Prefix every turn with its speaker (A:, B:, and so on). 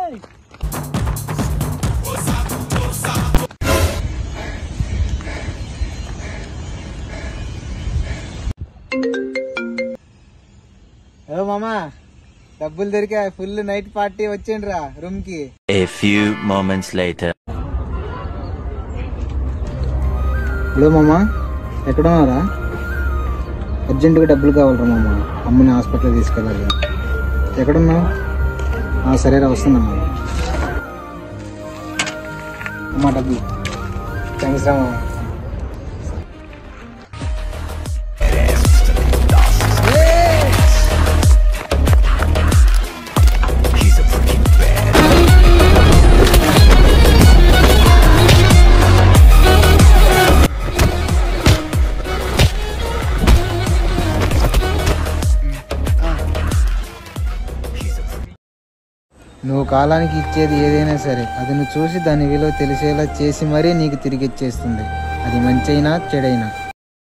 A: Hello మామా, డబ్బులు దొరికా, full night party వచ్చిండ్రా room కి.
B: A few moments later.
A: Hello మామా, ఎక్కడున్నారా? అర్జెంటుగా డబ్బులు కావాలరా మామా, అమ్మని హాస్పిటల్ తీసుకెళ్ళాలి. ఎక్కడున్నావు? సరేరా, వస్తున్నా మామా. అమ్మా డబ్బులు. థ్యాంక్స్ రా మామా. నువ్వు కాలానికి ఇచ్చేది ఏదైనా సరే, అది నువ్వు చూసి దాని విలువ తెలిసేలా చేసి మరీ నీకు తిరిగి ఇచ్చేస్తుంది. అది మంచైనా చెడైనా.